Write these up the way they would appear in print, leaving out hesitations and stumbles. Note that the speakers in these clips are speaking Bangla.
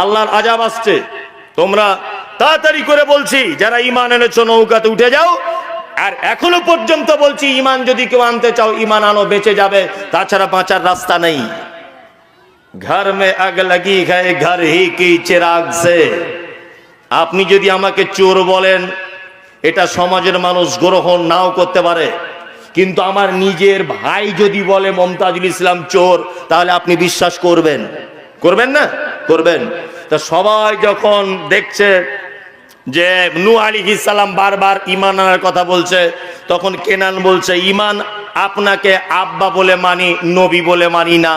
আল্লাহর আযাব আসছে। তোমরা তাড়াতাড়ি করে বলছি যারা ঈমান এনেছো নৌকাতে উঠে যাও। আর এখনো পর্যন্ত বলছি ঈমান যদি কেউ আনতে চাও ঈমান আনো, বেঁচে যাবে, তাছাড়া বাঁচার রাস্তা নেই। ঘর মে আগ লাগি হ্যায় ঘর হি কি চিরাগ সে। আপনি যদি আমাকে চোর বলেন এটা সমাজের মানুষ গ্রহণ নাও করতে পারে, কিন্তু আমার নিজের ভাই যদি বলে মমতাজুল ইসলাম চোর, তাহলে আপনি বিশ্বাস করবেন? করবেন না? করবেন। তা সবাই যখন দেখছে যে নূহ আলাইহিস সালাম বারবার ঈমান আনার কথা বলছে, তখন কেনান বলছে ঈমান আপনাকে আব্বা বলে মানি, নবী বলে মানি না,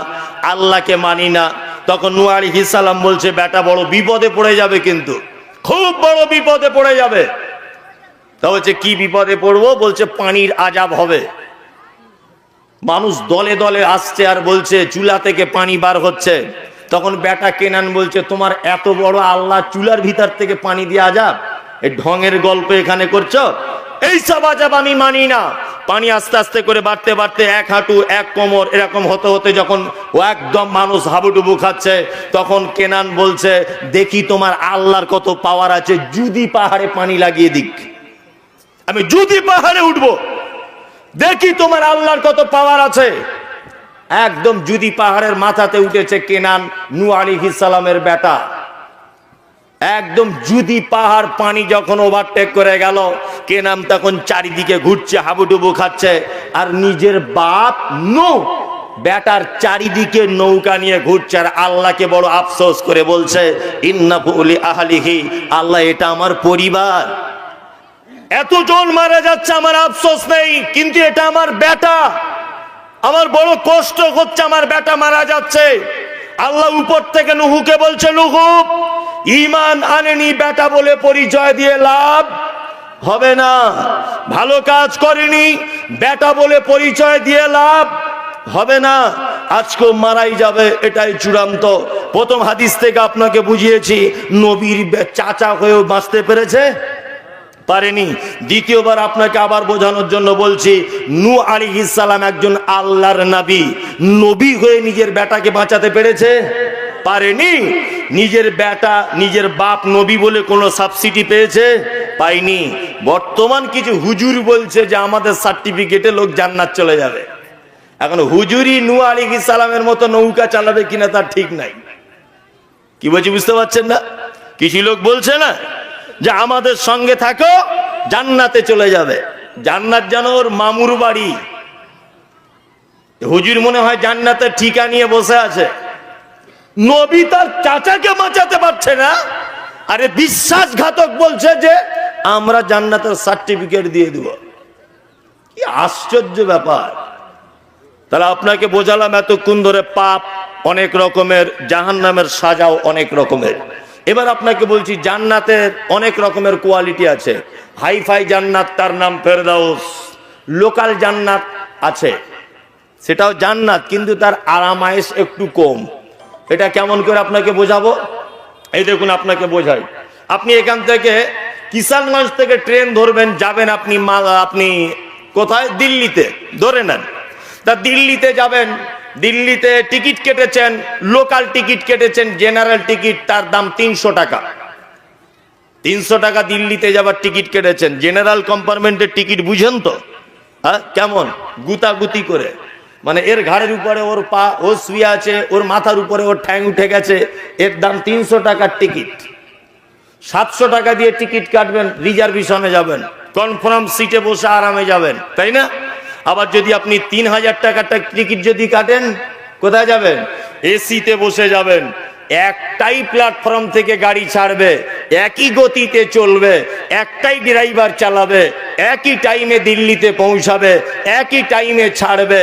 আল্লাহকে মানি না। তখন নূহ আলাইহিস সালাম বলছে বেটা বড় বিপদে পড়ে যাবে, কিন্তু খুব বড় বিপদে পড়ে যাবে। তা বলছে কি বিপদে পড়বো? বলছে পানির আযাব হবে। মানুষ দলে দলে আসছে আর বলছে চুলা থেকে পানি বার হচ্ছে। তখন বেটা কেনান বলছে তোমার এত বড় আল্লাহ চুলার ভিতর থেকে পানি দিয়ে আযাব? এই ঢঙের গল্প এখানে করছো? এইসব আযাব আমি মানি না। পানি আস্তে আস্তে করে বাড়তে বাড়তে এক হাঁটু এক কোমর এরকম হতে হতে যখন ও একদম মানুষ হাবুডুবু খাচ্ছে, তখন কেনান বলছে দেখি তোমার আল্লাহর কত পাওয়ার আছে, যদি পাহাড়ে পানি লাগিয়ে দিক, আমি যদি পাহাড়ে উঠবো, দেখি তোমার আল্লাহর কত পাওয়ার আছে। একদম যদি পাহাড়ের মাথাতে উঠেছে কেনান, নূহ আলাইহিস সালামের বেটা। একদম যদি পাহাড় পানি যখন ওভারটেক করে গেল, কেনান তখন চারিদিকে ঘুরছে, হাবুডুবু খাচ্ছে, আর নিজের বাপ নূহ বেটার চারিদিকে নৌকা নিয়ে ঘুরছে, আর আল্লাহকে বড় আফসোস করে বলছে ইন্নাহু লি আহলিহি, আল্লাহ এটা আমার পরিবার, এতজন মারা যাচ্ছে আমার আফসোস নেই, কিন্তু এটা আমার বেটা, আমার বড় কষ্ট হচ্ছে, আমার বেটা মারা যাচ্ছে। আল্লাহ উপর থেকে নূহকে বলছে নূহ ঈমান আনেনি বেটা বলে পরিচয় দিয়ে লাভ হবে না, ভালো কাজ করেনি বেটা বলে পরিচয় দিয়ে লাভ হবে না, আজকেও মারাই যাবে, এটাই চূড়ান্ত। প্রথম হাদিস থেকে আপনাকে বুঝিয়েছি নবীর চাচা হয়েও বাঁচতে পেরেছে? পারেনি। দ্বিতীয়বার আপনাকে আবার বোঝানোর জন্য বলছি, নূহ আলাইহিস সালাম একজন আল্লাহর নবী, নবী হয়ে নিজের বেটাকে বাঁচাতে পেরেছে? পারেনি। নিজের বেটা নিজের বাপ নবী বলে কোনো সাবসিডি পেয়েছে? পাইনি। বর্তমান কিছু হুজুর বলছে যে আমাদের সার্টিফিকেটে লোক জান্নাত চলে যাবে। এখন হুজুরি নূহ আলাইহিস সালামের মতো নৌকা চালাবে কিনা তার ঠিক নাই। কি বলছি বুঝতে পারছেন না? কিছু লোক বলছে না যে আমাদের সঙ্গে থাকো জান্নাতে চলে যাবে, জান্নাত যেন ওর মামুর বাড়ি। হুজুর মনে হয় জান্নাতের ঠিকা নিয়ে বসে আছে। নবী তার চাচাকে বাঁচাতে পারছে না, আরে বিশ্বাসঘাতক বলছে যে আমরা জান্নাতের সার্টিফিকেট দিয়ে দেব। কি আশ্চর্য ব্যাপার। তাহলে আপনাকে বোঝালাম এতক্ষণ ধরে পাপ অনেক রকমের, জাহান্নামের সাজাও অনেক রকমের। এবার আপনাকে বলছি জান্নাতের অনেক রকমের কোয়ালিটি আছে। হাইফাই জান্নাত, তার নাম ফেরদাউস। লোকাল জান্নাত আছে, সেটাও জান্নাত, কিন্তু তার আরামায়েশ একটু কম। এটা কেমন করে আপনাকে বোঝাবো? এই দেখুন আপনাকে বোঝাই। আপনি এখান থেকে কিষানগঞ্জ থেকে ট্রেন ধরবেন, যাবেন আপনি কোথায়? দিল্লিতে ধরে নেন। তা দিল্লিতে যাবেন, দিল্লিতে টিকিট কেটেছেন, লোকাল টিকিট কেটেছেন, জেনারেল টিকিট, তার দাম 300 টাকা। 300 টাকা দিল্লিতে যাবার টিকিট কেটেছেন। জেনারেল কম্পার্টমেন্টের টিকিট বুঝেন তো? হ্যাঁ, কেমন গুতাগুতি করে, মানে এর ঘাড়ের উপরে ওর পা, ও শুয়ে আছে, ওর মাথার উপরে ওর ঠ্যাং উঠে গেছে, এর দাম 300 টাকার টিকিট। 700 টাকা দিয়ে টিকিট কাটবেন, রিজার্ভেশনে যাবেন, কনফার্ম সিটে বসে আরামে যাবেন, তাই না? আবার যদি আপনি 3000 টাকার টিকিট যদি কাটেন, কোথায় যাবেন? এসিতে বসে যাবেন। একটাই প্ল্যাটফর্ম থেকে গাড়ি ছাড়বে, একই গতিতে চলবে, একটাই ড্রাইভার চালাবে, একই টাইমে দিল্লিতে পৌঁছাবে, একই টাইমে ছাড়বে,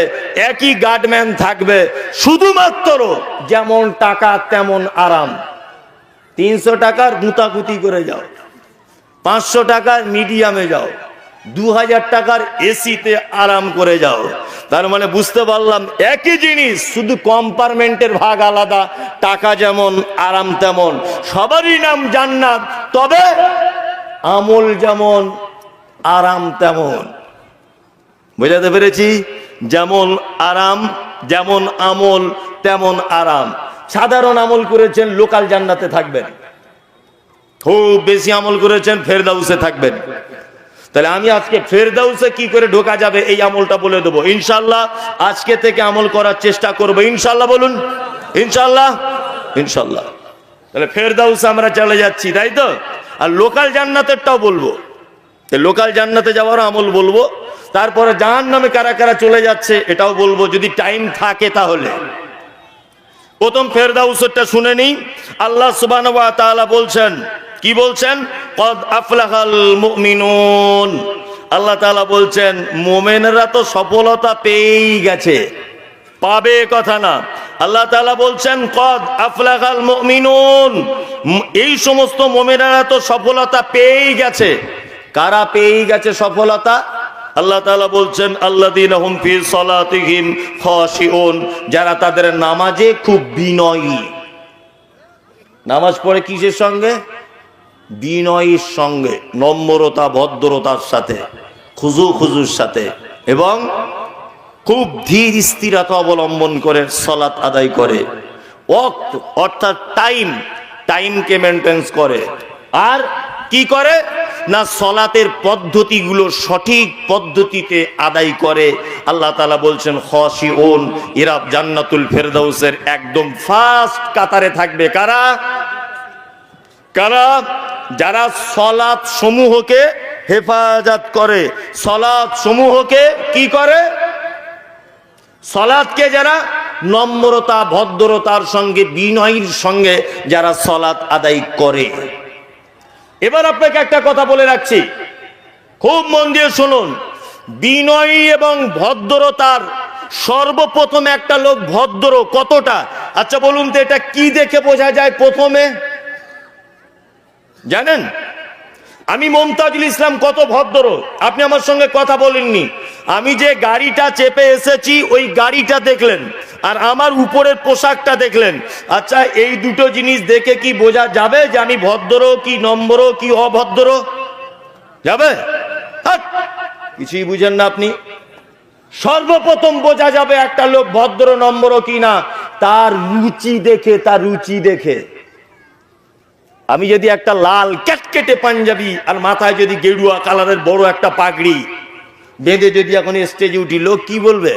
একই গার্ডম্যান থাকবে। শুধুমাত্র যেমন টাকা তেমন আরাম। 300 টাকার গুতাগুতি করে যাও, 500 টাকার মিডিয়ামে যাও, 2000 টাকার এসিতে আরাম করে যাও। তার মানে বুঝতে পারলাম একই জিনিস, শুধু কম্পার্টমেন্টের ভাগ আলাদা, টাকা যেমন আরাম তেমন। সবারই নাম জান্নাত, তবে আমল যেমন আরাম তেমন। বুঝাতে পেরেছি? যেমন আরাম, যেমন আমল তেমন আরাম। সাধারণ আমল করেছেন, লোকাল জান্নাতে থাকবেন। খুব বেশি আমল করেছেন, ফেরদাউসে থাকবেন। তাহলে আমি আজকে ফেরদাউসে কি করে ঢোকা যাবে এই আমলটা বলে দেবো ইনশাআল্লাহ। আজকে থেকে আমল করার চেষ্টা করবো ইনশাআল্লাহ। বলুন ইনশাআল্লাহ। ইনশাআল্লাহ। তাহলে ফেরদাউসে আমরা চলে যাচ্ছি, তাই তো? আর লোকাল জান্নাতেরটাও বলবো, লোকাল জান্নাতে যাওয়ার আমল বলবো। তারপরে জাহান্নামে কারা কারা চলে যাচ্ছে এটাও বলবো, যদি টাইম থাকে তাহলে। প্রথম ফেরদাউসেরটা শুনে নিই। আল্লাহ সুবহানাহু ওয়া তাআলা বলছেন, কি বলছেন? কদ আফলাহাল মুমিনুন। আল্লাহ তাআলা বলছেন মুমিনরা তো সফলতা পেয়েই গেছে, পাবে কথা না। আল্লাহ তাআলা বলছেন কদ আফলাহাল মুমিনুন, এই সমস্ত মুমিনরা তো সফলতা পেয়েই গেছে। কারা পেয়েই গেছে সফলতা? আল্লাহ তাআলা বলছেন আল্লাযীনা হুম ফি সালাতিহিম খাশিউন, যারা তাদের নামাজে খুব বিনয়ী। নামাজ পড়ে কিসের সঙ্গে? বিনয়ের সঙ্গে, নম্রতা ভদ্রতার সাথে, খুজুর সাথে, এবং খুব ধীর স্থিরতা অবলম্বন করে সালাত আদায় করে। ওয়াক্ত অর্থাৎ টাইমকে মেনটেন্স করে। আর কি করে না, সলাতের পদ্ধতিগুলো সঠিক পদ্ধতিতে আদায় করে। আল্লাহ তাআলা বলছেন খাশিউন, এরা জান্নাতুল ফেরদাউসের একদম ফার্স্ট কাতারে থাকবে। কারা? কারা? যারা সলাত সমূহকে হেফাজত করে। সলাত সমূহকে কি করে? সলাতকে যারা নম্রতা ভদ্রতার সঙ্গে বিনয়ের সঙ্গে যারা সলাত আদায় করে। এবার আপনাকে একটা কথা বলে রাখছি, খুব মন দিয়ে শুনুন। বিনয়ী এবং ভদ্রতার সর্বপ্রথম একটা লোক ভদ্র কতটা, আচ্ছা বলুন তো, এটা কি দেখে বোঝা যায় প্রথমে? জানেন? আমি মুমতাজুল ইসলাম কত ভদ্র, আপনি আমার সঙ্গে কথা বলেননি। আমি যে গাড়িটা চেপে এসেছি ওই গাড়িটা দেখলেন, আর আমার উপরের পোশাকটা দেখলেন। আচ্ছা এই দুটো জিনিস দেখে কি বোঝা যাবে যে আমি ভদ্র কি নম্র কি অভদ্র? যাবে? কিছুই বুঝেন না আপনি। সর্বপ্রথম বোঝা যাবে একটা লোক ভদ্র নম্র কি না, তার রুচি দেখে, তার রুচি দেখে। আমি যদি একটা লাল ক্যাটকেটে পাঞ্জাবি আর মাথায় যদি গেরুয়া কালারের বড় একটা পাগড়ি বেঁধে যদি এখন স্টেজে উঠি, লোক কি বলবে?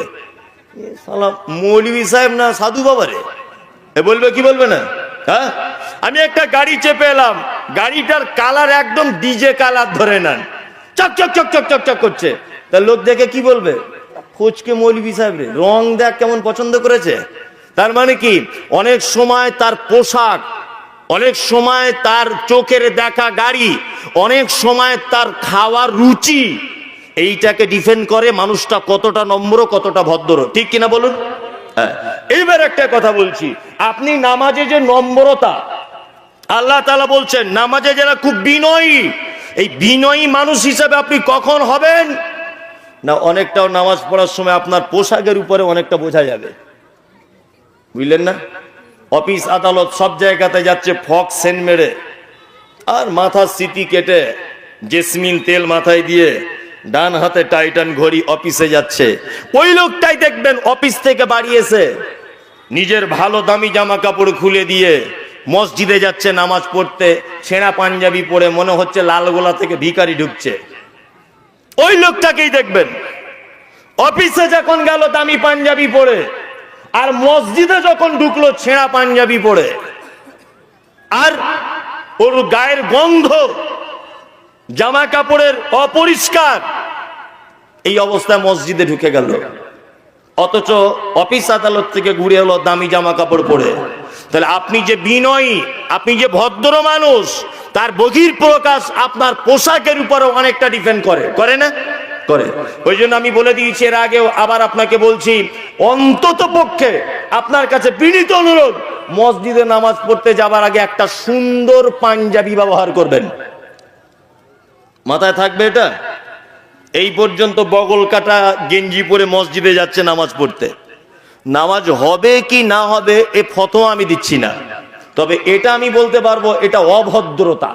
মৌলভী সাহেব না সাধু বাবা রে, বলবে কি বলবে না? হ্যাঁ, আমি একটা গাড়ি চেপে এলাম, গাড়িটার কালার একদম ডিজে কালার ধরে নেন, চক চক চক চক চক চক করছে, তা লোক দেখে কি বলবে? ফোচকে মৌলভী সাহেব রে, রং দেখ কেমন পছন্দ করেছে। তার মানে কি, অনেক সময় তার পোশাক, অনেক সময় তার চোখের দেখা গাড়ি, অনেক সময় তার খাওয়ার রুচি, এইটাকে ডিফেন্ড করে মানুষটা কতটা নম্র কতটা ভদ্র। ঠিক কিনা বলুন? এইবার একটা কথা বলছি, আপনি নামাজে যে নম্রতা, আল্লাহ তাআলা বলছেন নামাজে যারা খুব বিনয়ী, এই বিনয়ী মানুষ হিসাবে আপনি কখন হবেন না, অনেকটাও নামাজ পড়ার সময় আপনার পোশাকের উপরে অনেকটা বোঝা যাবে, বুঝলেন না? অফিস আদালত সব জায়গাতে যাচ্ছে ফক সেন মেরে, আর মাথার সিটি কেটে জেসমিন তেল মাথায় দিয়ে ডান হাতে টাইটান ঘড়ি অফিসে যাচ্ছে। ওই লোকটাই দেখবেন অফিস থেকে বাড়ি এসে নিজের ভালো দামি জামা কাপড় খুলে দিয়ে মসজিদে যাচ্ছে নামাজ পড়তে, ছেঁড়া পাঞ্জাবি পরে, মনে হচ্ছে লালগোলা থেকে ভিখারি ঢুকছে। ওই লোকটাকেই দেখবেন অফিসে যখন গেল দামি পাঞ্জাবি পরে, আর মসজিদে যখন ঢুকলো ছেঁড়া পাঞ্জাবি পরে, আর ওর গায়ের গন্ধ, জামা কাপড়ের অপরিষ্কার, এই অবস্থায় মসজিদে ঢুকে গেল। অথচ অফিস আদালত থেকে ঘুরে এলো দামি জামা কাপড় পরে। তাহলে আপনি যে বিনয়ী, আপনি যে ভদ্র মানুষ, তার বহির প্রকাশ আপনার পোশাকের উপরে অনেকটা ডিপেন্ড করে, করে না? করে। ওই জন্য আমি বলে দিয়েছি এর আগেও, আবার আপনাকে বলছি, অন্তত পক্ষে আপনার কাছে বিনীত অনুরোধ, মসজিদে নামাজ পড়তে যাবার আগে একটা সুন্দর পাঞ্জাবি ব্যবহার করবেন। মাথায় থাকবে এটা। এই পর্যন্ত বগল কাটা গেঞ্জি পরে মসজিদে যাচ্ছে নামাজ পড়তে। নামাজ হবে কি না হবে এ ফতোয়া আমি দিচ্ছি না, তবে এটা আমি বলতে পারবো এটা অভদ্রতা।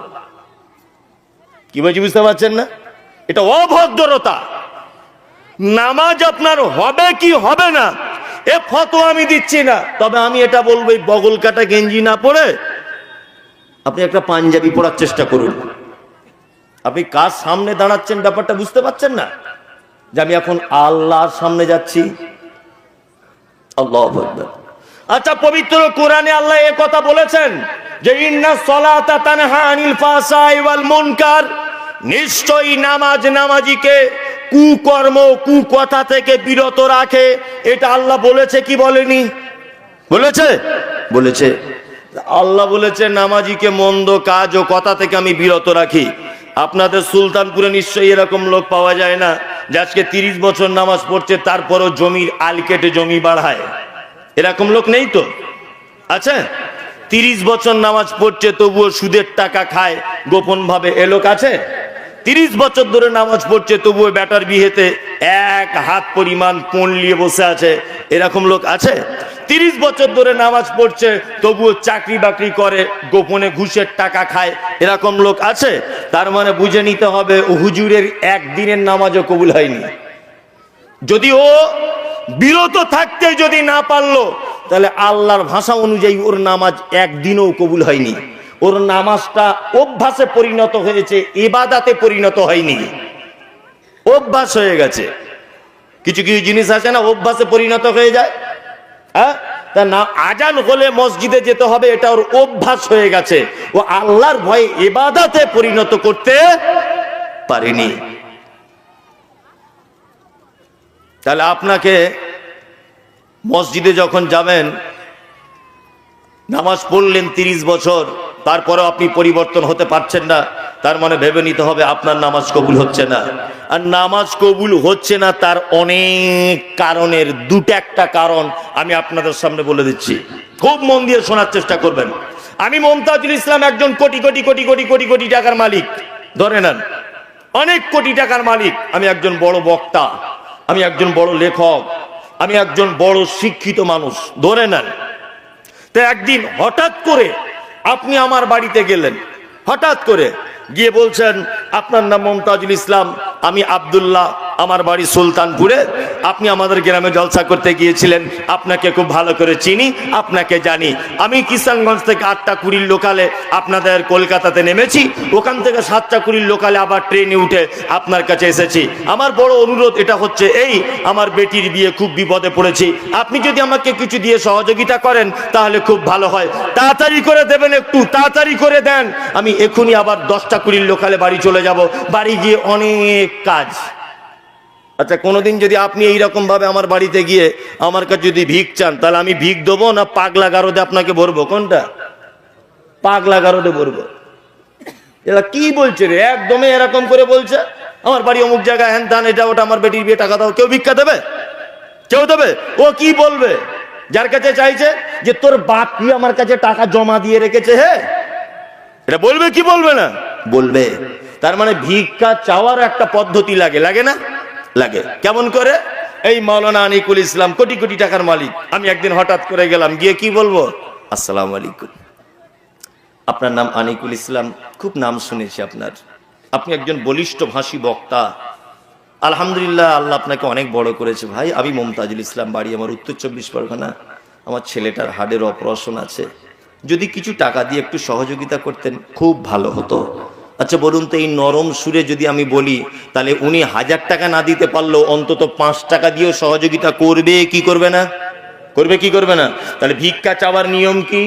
কি বলছি বুঝতে পারছেন না? এটা অভদ্রতা। নামাজ আপনার হবে কি হবে না এ ফতোয়া আমি দিচ্ছি না, তবে আমি এটা বলবো এই বগল কাটা গেঞ্জি না পরে আপনি একটা পাঞ্জাবি পরার চেষ্টা করুন। আপনি কার সামনে দাঁড়াচ্ছেন ব্যাপারটা বুঝতে পারছেন না, যে আমি এখন আল্লাহর সামনে যাচ্ছি। আল্লাহু আকবার। আচ্ছা, পবিত্র কোরআনে আল্লাহ এ কথা বলেছেন যে ইন্নাস সালাতা তানহা আনিল ফাহশাই ওয়াল মুনকার, নিশ্চয়ই নামাজ নামাজিকে কুকর্ম কুকথা থেকে বিরত রাখে। এটা আল্লাহ বলেছে কি বলেনি? বলেছে, বলেছে। আল্লাহ বলেছে নামাজিকে মন্দ কাজ ও কথা থেকে আমি বিরত রাখি। আপনাদের সুলতানপুরে নিশ্চয়ই এরকম লোক পাওয়া যায় না যে আজকে 30 বছর নামাজ পড়ছে তারপরও জমির আল কেটে জমি বাড়ায়। এরকম লোক নেই তো? আচ্ছা, 30 বছর নামাজ পড়ছে তবুও সুদের টাকা খায় গোপন ভাবে, এ লোক আছে? 30 বছর ধরে নামাজ পড়ছে তবুও বেটার বিয়েতে 1 হাত পরিমাণ পণ নিয়ে বসে আছে, এরকম লোক আছে? 30 বছর ধরে নামাজ পড়ছে তবুও চাকরি বাকরি করে গোপনে ঘুষের টাকা খায়, এরকম লোক আছে? তার মানে বুঝে নিতে হবে ও হুজুরের একদিনের নামাজও কবুল হয়নি। যদি ও বিরত থাকতে যদি না পারলো, তাহলে আল্লাহর ভাষা অনুযায়ী ওর নামাজ একদিনও কবুল হয়নি। ওর নামাজটা অভ্যাসে পরিণত হয়েছে, ইবাদাতে পরিণত হয়নি, অভ্যাস হয়ে গেছে। কিছু কিছু জিনিস আছে না অভ্যাসে পরিণত হয়ে যায়। হ্যাঁ, তা না আজান হলে মসজিদে যেতে হবে, এটা ওর অভ্যাস হয়ে গেছে, ও আল্লাহর ভয়ে ইবাদাতে পরিণত করতে পারেনি। তাহলে আপনাকে মসজিদে যখন যাবেন, নামাজ পড়লেন 30 বছর, তারপরেও আপনি পরিবর্তন হতে পারছেন না, তার মানে ভেবে নিতে হবে আপনার নামাজ কবুল হচ্ছে না। আর নামাজ কবুল হচ্ছে না তার অনেক কারণের একটা কারণ আমি আপনাদের সামনে বলে দিচ্ছি, খুব মন দিয়ে শোনার চেষ্টা করবেন। আমি মমতাজুল ইসলাম একজন কোটি কোটি কোটি কোটি কোটি কোটি টাকার মালিক, ধরে নেন অনেক কোটি টাকার মালিক। আমি একজন বড় বক্তা, আমি একজন বড় লেখক, আমি একজন বড় শিক্ষিত মানুষ, ধরে নেন। তো একদিন হঠাৎ করে আপনি আমার বাড়িতে গেলেন, হঠাৎ করে গিয়ে বলছেন আপনার নাম মমতাজুল ইসলাম, আমি আব্দুল্লাহ, আমার বাড়ি সুলতানপুরে, আপনি আমাদের গ্রামে জলসা করতে গিয়েছিলেন, আপনাকে খুব ভালো করে চিনি, আপনাকে জানি। আমি কিষানগঞ্জ থেকে 8টা 20 লোকালে আপনাদের কলকাতাতে নেমেছি, ওখান থেকে 7টা 20 লোকালে আবার ট্রেনে উঠে আপনার কাছে এসেছি। আমার বড় অনুরোধ এটা হচ্ছে এই, আমার বেটির বিয়ে, খুব বিপদে পড়েছি, আপনি যদি আমাকে কিছু দিয়ে সহযোগিতা করেন তাহলে খুব ভালো হয়, তাড়াতাড়ি করে দেবেন, একটু তাড়াতাড়ি করে দেন, আমি এখনই আবার 10টা 20 লোকালে বাড়ি চলে যাব, বাড়ি গিয়ে অনেক কাজ। আচ্ছা, কোনোদিন যদি আপনি এইরকম ভাবে আমার বাড়িতে গিয়ে আমার কাছে যদি ভিক চান, তাহলে আমি ভিক দেবো না পাগলা গারদে আপনাকে ভরবো? কোনটা? পাগলা গারদে ভরবো। এরা কি বলছে রে, একদমই এরকম করে বলছে আমার বাড়ি অমুক জায়গায়, হ্যান ত্যান, এটা ওটা, আমার বেটির বিয়ে, টাকা দাও। কেউ ভিক্ষা দেবে? কেউ দেবে? ও কি বলবে যার কাছে চাইছে যে তোর বাপ কি আমার কাছে টাকা জমা দিয়ে রেখেছে? হ্যাঁ, এটা বলবে কি বলবে না? বলবে। তার মানে ভিক্ষা চাওয়ার একটা পদ্ধতি লাগে, লাগে না? লাগে। কেমন করে? এই মাওলানা আনিকুল ইসলাম কোটি কোটি টাকার মালিক, আমি একদিন হঠাৎ করে গেলাম, গিয়ে কি বলবো, আসসালামু আলাইকুম, আপনার নাম আনিকুল ইসলাম, খুব নাম শুনেছি আপনার, আপনি একজন বলিষ্ঠ ভাষী বক্তা, আলহামদুলিল্লাহ, আল্লাহ আপনাকে অনেক বড় করেছে। ভাই, আমি মমতাজুল ইসলাম, বাড়ি আমার উত্তর 24 পরগনা, আমার ছেলেটার হার্টের অপারেশন আছে, যদি কিছু টাকা দিয়ে একটু সহযোগিতা করতেন খুব ভালো হতো। আচ্ছা বলুন তো, এই নরম সুরে যদি আমি বলি, তাহলে উনি 1000 টাকা না দিতে পারলেও অন্তত 5 টাকা দিয়েও সহযোগিতা করবে কি করবে না? করবে কি করবে না? তাহলে ভিক্ষা চাওয়ার নিয়ম কি?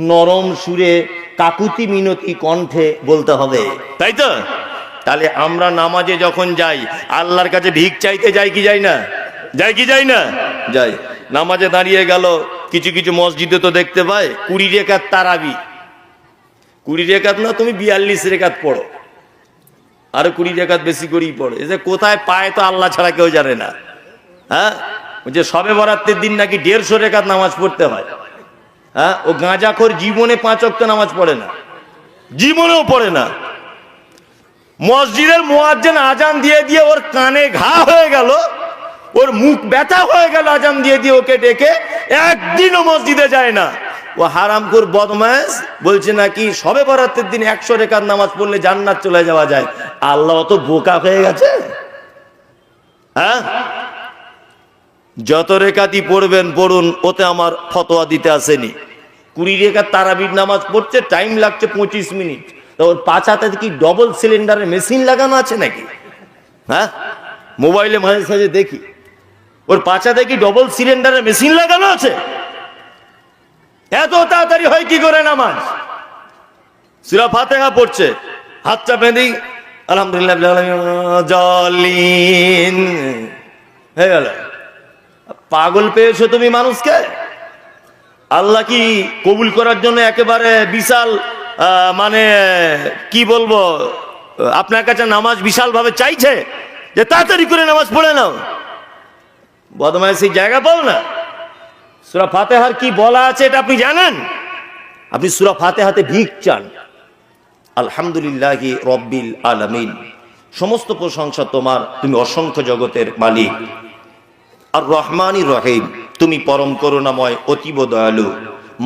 নরম সুরে, কাকুতি মিনতি কণ্ঠে বলতে হবে, তাই তো? তাহলে আমরা নামাজে যখন যাই, আল্লাহর কাছে ভিক চাইতে যাই কি যাই না? যাই কি যাই না? যাই। নামাজে দাঁড়িয়ে গেল, কিছু কিছু মসজিদে তো দেখতে পাই 20 রেকাত তারাবি, 20 রেকাত না, তুমি 42 রেকাত পড়ো, আরো 20 রেকাত বেশি করেই পড়ো। এই যে কোথায় পায় তো আল্লাহ ছাড়া কেউ জানে না। হ্যাঁ, যে সবে বরাতের দিন নাকি 150 রেকাত নামাজ পড়তে হয়। হ্যাঁ, ও গাঁজাখোর জীবনে 5 ওয়াক্ত নামাজ পড়ে না, জীবনেও পড়ে না। মসজিদের মুয়াজ্জিন আজান দিয়ে দিয়ে ওর কানে ঘা হয়ে গেল, ওর মুখ ব্যথা হয়ে গেল আজান দিয়ে দিয়ে ওকে ডেকে, একদিনও মসজিদে যায় না। ও হারামখোর বদমাশ বলছে নাকি সবে বরাতের দিন 100 রেকাত নামাজ পড়লে জান্নাত চলে যাওয়া যায়। আল্লাহ তো বোকা হয়ে গেছে? হ্যাঁ, যত রেখাতই পড়বেন পড়ুন, ওতে আমার ফতোয়া দিতে আসেনি। 20 রেখাত তারাবির নামাজ পড়ছে, টাইম লাগছে 25 মিনিট। তো ওর পাছাতে কি ডবল সিলিন্ডারের মেশিন লাগানো আছে নাকি? হ্যাঁ, মোবাইলে মাঝে সাঝে দেখি, ওর পাছাতে কি ডবল সিলিন্ডারের মেশিন লাগানো আছে? এত তাড়াতাড়ি হয় কি করে নামাজ? সূরা ফাতিহা পড়ছে, হাতটা বেঁধে আলহামদুলিল্লাহ জালিন হয়ে গেল। পাগল পেয়েছো তুমি মানুষকে? আল্লাহ কি কবুল করার জন্য একেবারে বিশাল মানে কি বলবো, আপনার কাছে নামাজ বিশাল ভাবে চাইছে যে তাড়াতাড়ি করে নামাজ পড়ে নাও? বদমাইশি জায়গা পাও না। সূরা ফাতিহার কি বলা আছে এটা আপনি জানেন? আপনি সূরা ফাতিহাতে ভিক চান। আলহামদুলিল্লাহি রব্বিল আলামিন, সমস্ত প্রশংসা তোমার, তুমি অসংখ্য জগতের মালিক। আর রহমানির রহিম, তুমি পরম করুণাময়, অতীব দয়ালু।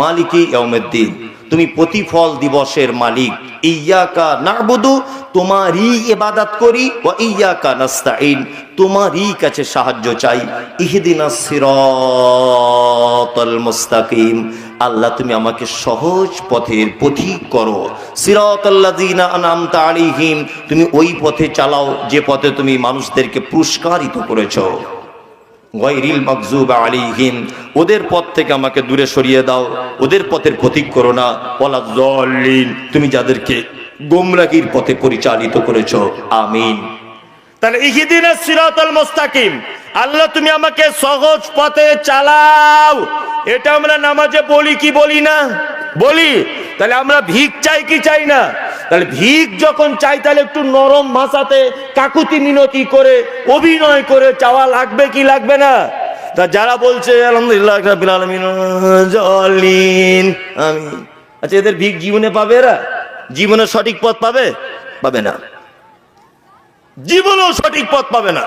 মালিকি ইয়াউমিদ্দিন, তুমি প্রতিফল দিবসের মালিক। ইয়্যাকা না'বুদু, তোমারই ইবাদত করি, ওয়া ইয়্যাকা নাস্তাঈন, তোমারই কাছে সাহায্য চাই। ইহদিনাস সিরাতাল মুস্তাকিম, আল্লাহ তুমি আমাকে সহজ পথের পথিক করো। সিরাতাল্লাযীনা আনআমতা আলাইহিম, তুমি ওই পথে চালাও যে পথে তুমি মানুষদেরকে পুরস্কারিত করেছো। গায়রিল মাগযুবি আলাইহিম, ওদের পথ থেকে আমাকে দূরে সরিয়ে দাও, ওদের পথের পথিক করো না। ওয়ালাদ-দাল্লিন, তুমি যাদেরকে গোমরাহির পথে পরিচালিত করেছো, আমিন। তাহলে ইহদিনাস সিরাতাল মুস্তাকিম, আল্লাহ তুমি আমাকে সহজ পথে চালাও, এটা আমরা নামাজে বলি কি বলি না? বলি। তাহলে আমরা ভিক চাই কি চাই না? তাহলে ভিক যখন চাই তাহলে একটু নরম ভাষাতে কাকুতি মিনতি করে অভিনয় করে চাওয়া লাগবে কি লাগবে না? তা যারা বলছে আলহামদুলিল্লাহ রাব্বিল আলামিন জালিন আমিন, আচ্ছা এদের ভিক জীবনে পাবে? এরা জীবনে সঠিক পথ পাবে? পাবে না, জীবনেও সঠিক পথ পাবে না।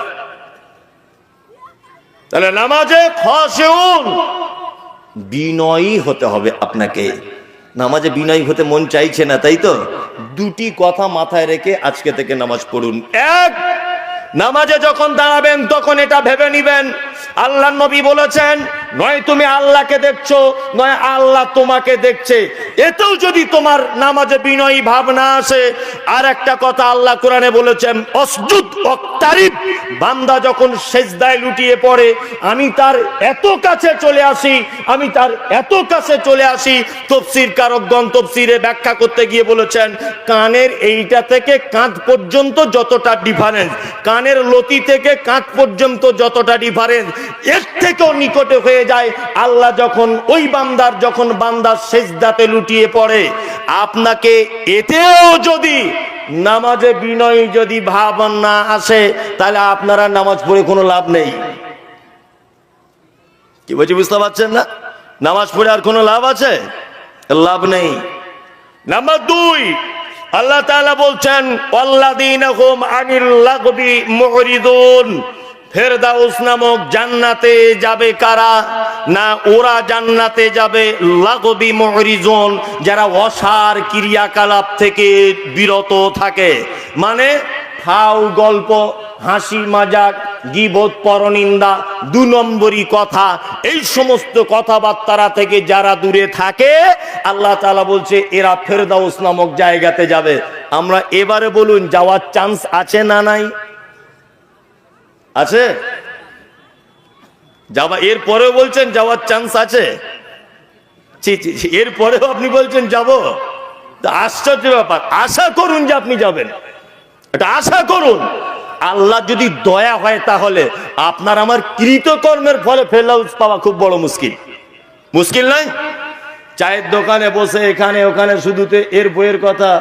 তাহলে নামাজে খাশিউন, বিনয়ী হতে হবে আপনাকে। নামাজে বিনয়ী হতে মন চাইছে না, তাই তো? দুটি কথা মাথায় রেখে আজকে থেকে নামাজ পড়ুন। এক, নামাজে যখন দাঁড়াবেন তখন এটা ভেবে নিবেন আল্লাহর নবী বলেছেন, নয় তুমি আল্লাহকে দেখছো, নয় আল্লাহ তোমাকে দেখছে। এতেও যদি তোমার নামাজে বিনয়ী ভাব না আসে, আর একটা কথা আল্লাহ কোরআনে বলেছেন, অসজুদ ওয়াক্তারিব, বান্দা যখন সেজদায় লুটিয়ে পড়ে আমি তার এত কাছে চলে আসি, আমি তার এত কাছে চলে আসি। তাফসীর কারকগণ তাফসীরে ব্যাখ্যা করতে গিয়ে বলেছেন, কানের এইটা থেকে কাঁধ পর্যন্ত যতটা ডিফারেন্স, কানের লতি থেকে কাঁধ পর্যন্ত যতটা ডিফারেন্স, এর থেকেও নিকটে হয়ে যায় আল্লাহ যখন ওই বান্দার, যখন বান্দার সেজদাতে লুটিয়ে পড়ে। আপনাকে এতেও যদি নামাজে বিনয় যদি ভাব না আসে, তাহলে আপনারা নামাজ পড়ে কোনো লাভ নেই। কি বলছি বুঝতে পারছেন না? নামাজ পড়ে আর কোনো লাভ আছে? লাভ নেই। নাম্বার 2, আল্লাহ তাআলা বলছেন, ওয়াল্লাযীনা হুম আনিল লাগবি মুরিদুন, ফেরদাউস নামক জান্নাতে যাবে কারা? না ওরা জান্নাতে যাবে লাগবি মুরিজুন, যারা অসার ক্রিয়াকলাপ থেকে বিরত থাকে। মানে ফাউ গল্প, হাসি মজাক, গীবত, পরনিন্দা, 2 নম্বরী কথা, এই সমস্ত কথাবার্তা থেকে যারা দূরে থাকে, আল্লাহ তাআলা বলছে এরা ফেরদাউস নামক জায়গাতে যাবে। আমরা এবারে বলুন যাওয়ার চান্স আছে না নাই? আছে? যাওয়া, এরপরেও বলছেন যাওয়ার চান্স আছে? এরপরেও আপনি বলছেন যাব? আশ্চর্য ব্যাপার। আশা করুন যে আপনি যাবেন, এটা আশা করুন। আল্লাহ যদি দয়া হয় তাহলে আপনার আমার কৃতকর্মের ফলে ফেরদাউস পাওয়া খুব বড় মুশকিল। মুশকিল নয়? চায়ের দোকানে বসে এখানে ওখানে শুধুতে এর বইয়ের কথা,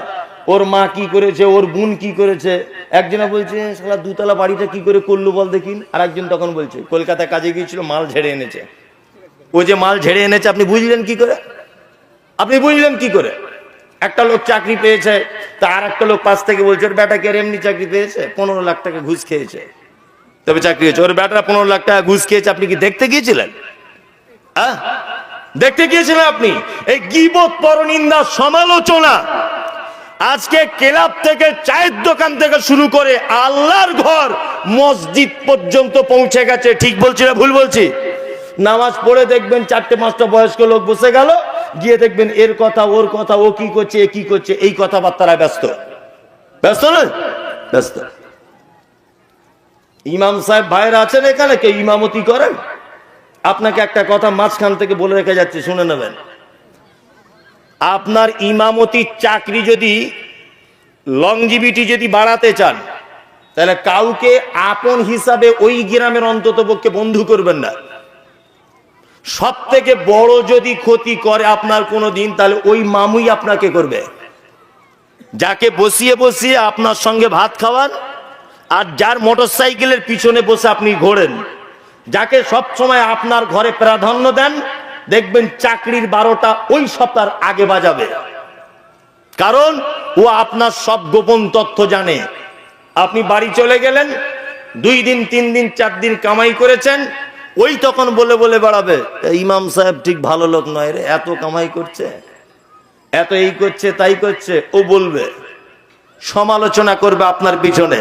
ওর মা কি করেছে, ওর বোন কি করেছে। একজনে বলছে শালা 2 তলা বাড়িটা কি করে করলো বল দেখিন। আর একজন তখন বলছে কলকাতায় কাজে গিয়েছিল, মাল ঝেড়ে এনেছে। ও যে মাল ঝেড়ে এনেছে আপনি বুঝলেন কি করে? আপনি বুঝলেন কি করে? একটা লোক চাকরি পেয়েছে, তার একটা লোক পাশ থেকে বলছে ওর বেটা কে এমনি চাকরি পেয়েছে, 15 লাখ টাকা ঘুষ খেয়েছে, তবে চাকরি হয়েছে। ওর বেটা 15 লাখ টাকা ঘুষ খেয়েছে, আপনি কি দেখতে গিয়েছিলেন? হ্যাঁ, দেখতে গিয়েছিলেন আপনি? এই গীবত, পরনিন্দা, সমালোচনা আজকে ক্লাব থেকে, চায়ের দোকান থেকে শুরু করে আল্লাহর ঘর, মসজিদ পর্যন্ত পৌঁছে গেছে। ঠিক বলছি না ভুল বলছি? নামাজ পড়ে দেখবেন 4-5টা বয়স্ক লোক বসে গেল, গিয়ে দেখবেন এর কথা ওর কথা, ও কি করছে এ কি করছে, এই কথাবার্তায় ব্যস্ত। ব্যস্ত না? ব্যস্ত। ইমাম সাহেব ভাইরা আছেন এখানে, কে ইমামতি করেন? আপনাকে একটা কথা মাঝখান থেকে বলে রেখে যাচ্ছে, শুনে নেবেন। আপনার ইমামতির চাকরি যদি লংজিভিটি যদি বাড়াতে চান, তাহলে কাউকে আপন হিসাবে ওই গ্রামের অন্তত পক্ষে বন্ধু করবেন না। সব থেকে বড় যদি ক্ষতি করে আপনার কোনো দিন, তাহলে ওই মামুই আপনাকে করবে, যাকে বসিয়ে বসিয়ে আপনার সঙ্গে ভাত খাওয়ান, আর যার মোটরসাইকেলের পিছনে বসে আপনি ঘোরেন, যাকে সব সময় আপনার ঘরে প্রাধান্য দেন, দেখবেন চাকরির 12টা ওই সপ্তাহ আগে বাজাবে। কারণ ও আপনার সব গোপন তথ্য জানে। আপনি বাড়ি চলে গেলেন, 2 দিন 3 দিন 4 দিন কামাই করেছেন, ওই তখন বলে বলে বেড়াবে, ইমাম সাহেব ঠিক ভালো লোক নয় রে, এত কামাই করছে, এত এই করছে তাই করছে। ও বলবে, সমালোচনা করবে আপনার পিছনে।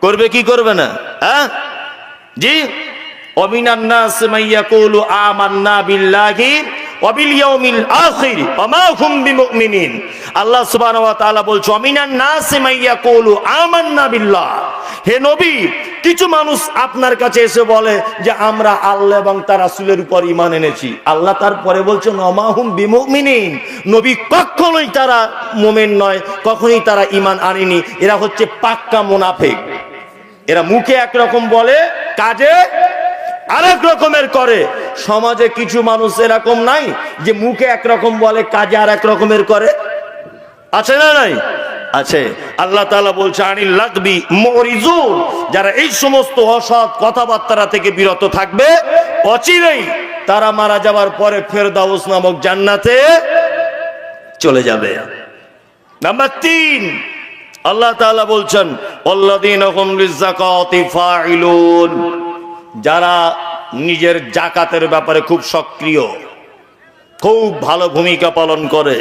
করবে কি করবে না? হ্যাঁ জি। ওমিনান নাস মাইয়াকুলু আমান্না বিল্লাহি ওয়া বিল ইয়াউমিল আখির ওয়া মা হুম বিমুমিনিন। আল্লাহ সুবহানাহু ওয়া তাআলা বলছে, ওমিনান নাস মাইয়াকুলু আমান্না বিল্লাহ। হে নবী, কিছু মানুষ আপনার কাছে এসে বলে যে আমরা আল্লাহ এবং তার রাসূলের উপর ঈমান এনেছি। আল্লাহ তারপরে বলছেন ওয়া মা হুম বিমুমিনিন। নবী, কখনোই তারা মুমিন নয়, কখনোই তারা ঈমান আনেনি। এরা হচ্ছে পাক্কা মুনাফিক। এরা মুখে একরকম বলে, কাজে আরেক রকমের করে। সমাজে কিছু মানুষ এরকম নাই যে মুখে একরকম বলে, কাজে আরেক রকমের করে? আছে না নাই? আছে। আল্লাহ তাআলা বলছে আনিল লাগবি মুরিজুন, যারা এই সমস্ত অসৎ কথাবার্তা থেকে বিরত থাকবে, অচিরেই তারা মারা যাবার পরে ফেরদাউস নামক জান্নাতে চলে যাবে। নাম্বার 3, আল্লাহ তাআলা বলছেন আল্লাযীনা হুম লিযাকাতি ফাইলুন, যারা নিজের জাকাতের ব্যাপারে খুব সক্রিয়, খুব ভালো ভূমিকা পালন করে।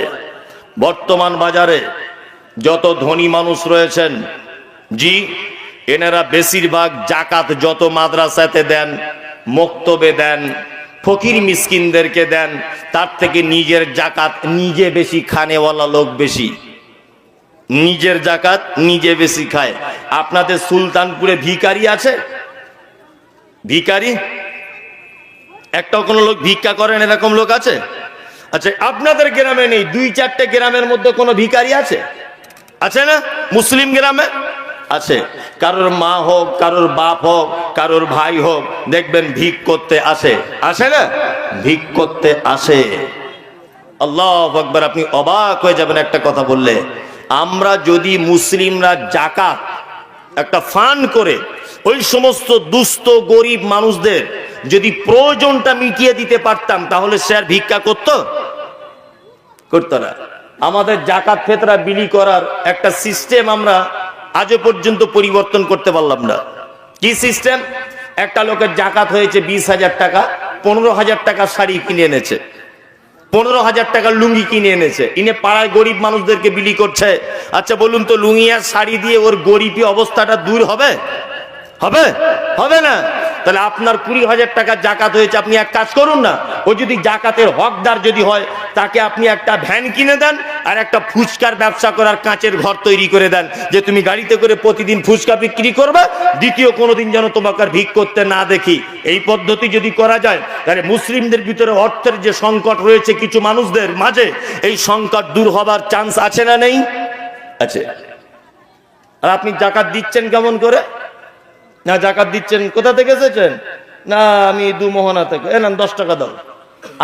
বর্তমান বাজারে যত ধনী মানুষ রয়েছেন, জি, এনারা বেশিরভাগ জাকাত যত মাদ্রাসাতে দেন, মক্তবে দেন, ফকির মিসকিনদেরকে দেন, তার থেকে নিজের জাকাত নিজে বেশি খানেওয়ালা লোক বেশি। নিজের জাকাত নিজে বেশি খায়। আপনাদের সুলতানপুরে ভিখারি আছে? ভিখারি একটাও কোনো লোক ভিক্ষা করেন এরকম লোক আছে? আচ্ছা, আপনাদের গ্রামে নেই, 2-4টে গ্রামের মধ্যে কোনো ভিখারি আছে? আছে না? মুসলিম গ্রামে আছে। কারোর মা হোক, কারোর বাপ হোক, কারোর ভাই হোক, দেখবেন ভিক করতে আসে। আসে না? ভিক করতে আসে। আল্লাহু আকবার। আপনি অবাক হয়ে যাবেন একটা কথা বললে। আমরা যদি মুসলিমরা জাকাত একটা ফান্ড করে ওই সমস্ত দুস্থ গরিব মানুষদের যদি প্রয়োজনটা মিটিয়ে দিতে পারতাম, তাহলে সে আর ভিক্ষা করতো না। আমাদের জাকাত ফেতরা বিলি করার একটা সিস্টেম আমরা আজও পর্যন্ত পরিবর্তন করতে পারলাম না। কি সিস্টেম? একটা লোকের জাকাত হয়েছে 20,000 টাকা, 15,000 টাকা শাড়ি কিনে এনেছে, 15,000 টাকার লুঙ্গি কিনে এনেছে, ইনে পাড়ায় গরিব মানুষদেরকে বিলি করছে। আচ্ছা বলুন তো, লুঙ্গি আর শাড়ি দিয়ে ওর গরিবী অবস্থাটা দূর হবে? হবে? হবে না। তাহলে আপনার 20,000 টাকা জাকাত হয়েছে, আপনি এক কাজ করুন না, ও যদি জাকাতের হকদার যদি হয়, তাকে আপনি একটা ভ্যান কিনে দেন আর একটা ফুচকার ব্যবসা করার কাঁচের ঘর তৈরি করে দেন, যে তুমি গাড়িতে করে প্রতিদিন ফুচকা বিক্রি করবে, দ্বিতীয় কোনোদিন যেন তোমাকে আর ভিক করতে না দেখি। এই পদ্ধতি যদি করা যায়, তাহলে মুসলিমদের ভিতরে অর্থের যে সংকট রয়েছে কিছু মানুষদের মাঝে, এই সংকট দূর হবার চান্স আছে না নেই? আছে। আর আপনি জাকাত দিচ্ছেন কেমন করে? না, জাকাত দিচ্ছেন কোথা থেকে এসেছেন? না, আমি 2 মোহনা থেকে। না, 10 টাকা দাও।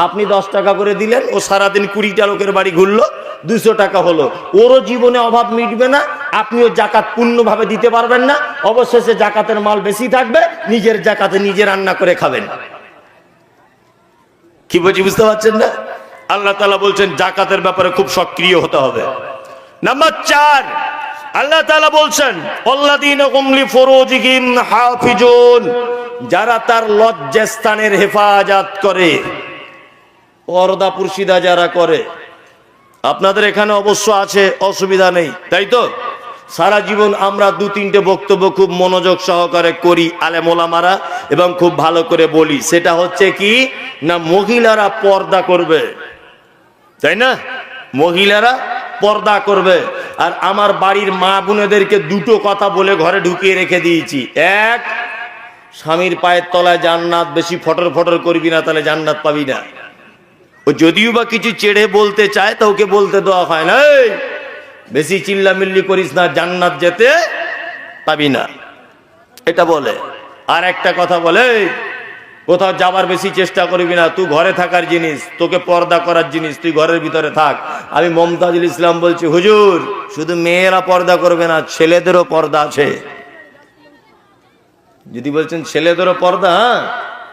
আপনি 10 টাকা করে দিলেন, ও সারাদিন 20টা লোকের বাড়ি ঘুরলো, 200 টাকা হলো। ওরও জীবনে অভাব মিটবে না, আপনিও জাকাত পূর্ণভাবে দিতে পারবেন না। অবশেষে জাকাতের মাল বেশি থাকবে, নিজের জাকাতে নিজে রান্না করে খাবেন। কি বলছি বুঝতে পারছেন না? আল্লাহ তাআলা বলছেন জাকাতের ব্যাপারে খুব সক্রিয় হতে হবে। নাম্বার 4, আল্লাহ তাআলা বলছেন আল্লাযীনা হুম লিফুরুজিহিম হাফিজুন, যারা তার লজ্জাস্থানের হেফাজত করে, পর্দা পুরুষিদা যারা করে। আপনাদের এখানে অবশ্য আছে, অসুবিধা নেই, তাই তো? সারা জীবন আমরা 2-3টে বক্তব্য খুব মনোযোগ সহকারে করি আলেম ওলামারা, এবং খুব ভালো করে বলি। সেটা হচ্ছে কি না, মহিলারা পর্দা করবে, তাই না? মহিলারা পর্দা করবে। আর আমার বাড়ির মা বোনেদেরকে দুটো কথা বলে ঘরে ঢুকিয়ে রেখে দিয়েছি। এক, স্বামীর পায়ের তলায় জান্নাত, বেশি ফটর ফটর করবি না, তাহলে জান্নাত পাবি না। ও যদিও বা কিছু চেড়ে বলতে চায় তা ওকে বলতে দেওয়া হয় না, এই বেশি চিল্লামিল্লি করিস না, জান্নাত যেতে পাবি না, এটা বলে। আর একটা কথা বলে, কোথাও যাবার বেশি চেষ্টা করবি না, তুই ঘরে থাকার জিনিস, তোকে পর্দা করার জিনিস, তুই ঘরের ভিতরে থাক। আমি মমতাজুল ইসলাম বলছি, হুজুর শুধু মেয়েরা পর্দা করবে না, ছেলেদেরও পর্দা আছে। যদি বলছেন ছেলেদেরও পর্দা, হ্যাঁ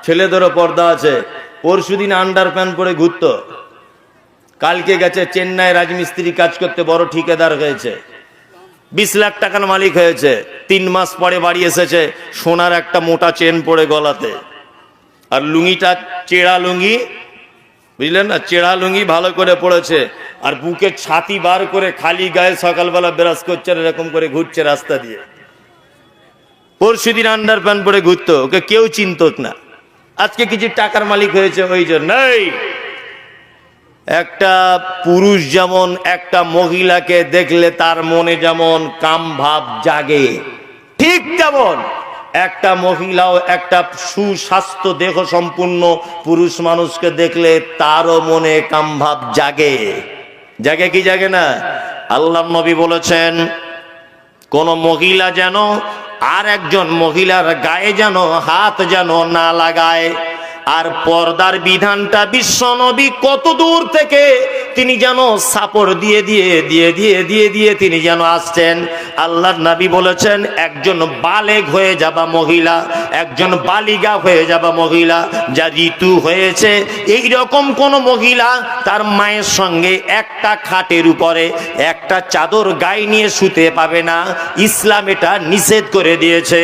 ছেলেদেরও পর্দা আছে। পরশুদিন আন্ডার প্যান্ট পরে ঘুরতো, কালকে গেছে চেন্নাই রাজমিস্ত্রি কাজ করতে, বড় ঠিকাদার হয়েছে, 20 লাখ টাকার মালিক হয়েছে। 3 মাস পরে বাড়ি এসেছে, সোনার একটা মোটা চেন পরে গলাতে, আর লুঙ্গিটা চেড়া লুঙ্গি, বুঝলেন না, চেড়া লুঙ্গি ভালো করে পড়েছে, আর বুকে ছাতি বার করে খালি গায়ে সকালবেলা ব্রাশ করছে, এরকম করে ঘুরছে রাস্তা দিয়ে। পরশুদিন আন্ডার প্যান্ট পরে ঘুরতো, ওকে কেউ চিনত না। আজকে কিছু টাকার মালিক হয়েছে ওই জন্যই। একটা পুরুষ যেমন একটা মহিলাকে দেখলে তার মনে যেমন কাম ভাব জাগে, ঠিক তেমন একটা মহিলাও একটা সুস্বাস্থ্য দেহ সম্পূর্ণ পুরুষ মানুষকে দেখলে তারও মনে কাম ভাব জাগে। জাগে কি জাগে না? আল্লাহর নবী বলেছেন, কোন মহিলা যেন আর একজন মহিলার গায়ে যেন হাত যেন না লাগায়। আর পর্দার বিধানটা বিশ্ব নবী কত দূর থেকে তিনি যেন সাপোর্ট দিয়ে দিয়ে দিয়ে দিয়ে দিয়ে দিয়ে তিনি যেন আসছেন। আল্লাহর নবী বলেছেন, একজন বালেগ হয়ে যাবা মহিলা, একজন বালিগা হয়ে যাবা মহিলা, যা ঋতু হয়েছে, এই রকম কোন মহিলা তার মায়ের সঙ্গে একটা খাটের উপরে একটা চাদর গায়ে নিয়ে শুতে পাবে না। ইসলাম এটা নিষেধ করে দিয়েছে।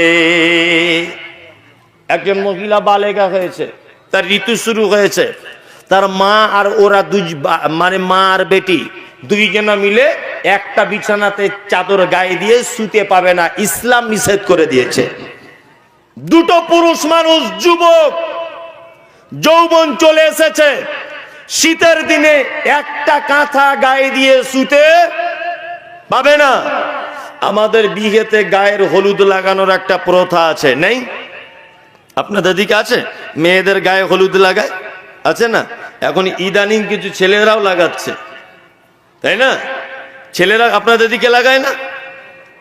একজন মহিলা বালেগা হয়েছে, তার ঋতু শুরু হয়েছে, তার মা আর ওরা মানে মা আর বেটি দুইজনা মিলে একটা বিছানাতে চাদর গায়ে দিয়ে শুতে পাবে না, ইসলাম নিষেধ করে দিয়েছে। দুটো পুরুষ মানুষ, যুবক, যৌবন চলে এসেছে, শীতের দিনে একটা কাঁথা গায়ে দিয়ে শুতে পাবে না। আমাদের বিয়েতে গায়ের হলুদ লাগানোর একটা প্রথা আছে, নেই? আপনাদের দিকে আছে? মেয়েদের গায়ে হলুদ লাগায়, আছে না? এখন ইদানিং কিছু ছেলেরাও লাগাচ্ছে, তাই না? ছেলেরা আপনাদের দিকে লাগায় না?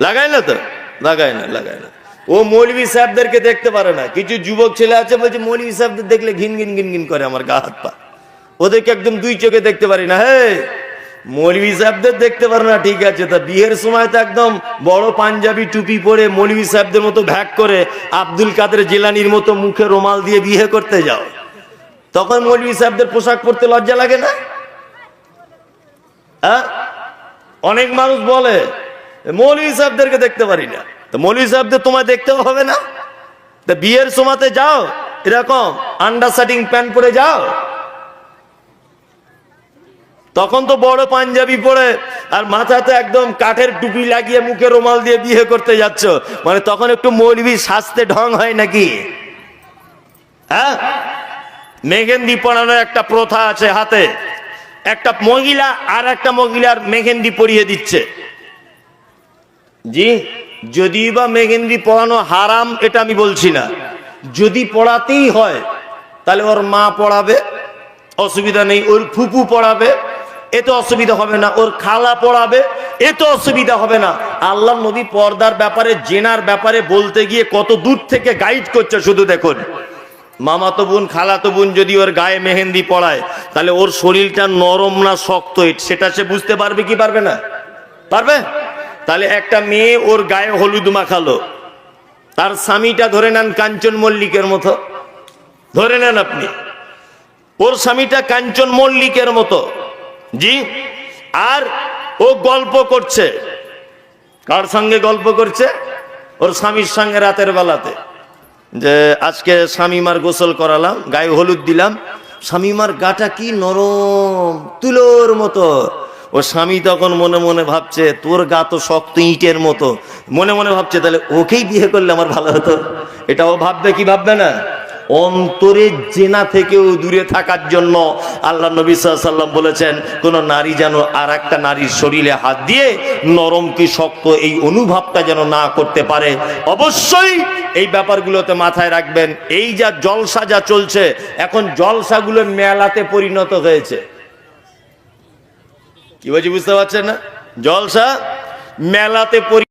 লাগায় না তো? লাগায় না, লাগায় না। ও মৌলভী সাহেবদেরকে দেখতে পারে না। কিছু যুবক ছেলে আছে, বলছে মৌলভী সাহেবদের দেখলে ঘিন ঘিন ঘিন ঘিন করে আমার গা হাত পা, ওদেরকে একদম দুই চোখে দেখতে পারি না। হে, মৌলভী সাহেবদের দেখতে পারে না, ঠিক আছে, তা বিয়ের সময় তো একদম বড় পাঞ্জাবি টুপি পরে মৌলভী সাহেবদের মতো ভ্যাক করে আব্দুল কাদের জিলানির মতো মুখে রুমাল দিয়ে বিয়ে করতে যাও, তখন মৌলভী সাহেবদের পোশাক পরতে লজ্জা লাগে না? হ্যাঁ, অনেক মানুষ বলে মৌলভী সাহেবদেরকে দেখতে পারি না, তো মৌলভী সাহেবদের তোমায় দেখতে হবে না? তা বিয়ের সময়তে যাও এরকম আন্ডারস্টার্টিং প্যান্ট পরে যাও, তখন তো বড় পাঞ্জাবি পরে আর মাথাতে একদম কাঠের টুপি লাগিয়ে মুখে রুমাল দিয়ে বিয়ে করতে যাচ্ছ, মানে তখন একটু মৌলভী সাজতে ঢং হয় নাকি? হ্যাঁ, মেহেন্দি পরানোর একটা প্রথা আছে হাতে, একটা মহিলা আর একটা মহিলার মেহেন্দি পরিয়ে দিচ্ছে। জি, যদি বা মেহেন্দি পরানো হারাম এটা আমি বলছি না, যদি পড়াতেই হয় তাহলে ওর মা পড়াবে, অসুবিধা নেই, ওর ফুপু পড়াবে, এতে অসুবিধা হবে না, ওর খালা পড়াবে, এতে অসুবিধা হবে না। আল্লাহ নবী পর্দার ব্যাপারে, জেনার ব্যাপারে বলতে গিয়ে কত দূর থেকে গাইড করছে শুধু দেখুন। মামাতো বোন, খালাতো বোন যদি ওর গায়ে মেহেন্দি পড়ায়, তাহলে ওর শরীরটা নরম না শক্ত সেটা সে বুঝতে পারবে কি পারবে না? পারবে। তাহলে একটা মেয়ে ওর গায়ে হলুদ মাখালো, তার স্বামীটা ধরে নেন কাঞ্চন মল্লিকের মতো, ধরে নেন আপনি ওর স্বামীটা কাঞ্চন মল্লিকের মতো, জি, আর ও গল্প করছে, কার সঙ্গে গল্প করছে? ওর স্বামীর সঙ্গে রাতের বেলাতে, যে আজকে স্বামীমার গোসল করালাম, গায়ে হলুদ দিলাম, স্বামীমার গাটা কি নরম তুলোর মতো, ও স্বামী তখন মনে মনে ভাবছে তোর গা তো শক্ত ইটের মতো, মনে মনে ভাবছে তাহলে ওকেই বিয়ে করলে আমার ভালো হতো। এটাও ভাববে কি ভাববে না? অন্তরে জেনা থেকেও দূরে থাকার জন্য আল্লাহ নবী সাল্লাল্লাহু আলাইহি ওয়াসাল্লাম বলেছেন কোন নারী যেন আর একটা নারীর শরীরে হাত দিয়ে নরম কি শক্ত এই অনুভবটা যেন না করতে পারে। অবশ্যই এই ব্যাপারগুলোতে মাথায় রাখবেন। এই যা জলসা যা চলছে এখন, জলসাগুলো মেলাতে পরিণত হয়েছে। কি বলছি বুঝতে পারছেন না? জলসা মেলাতে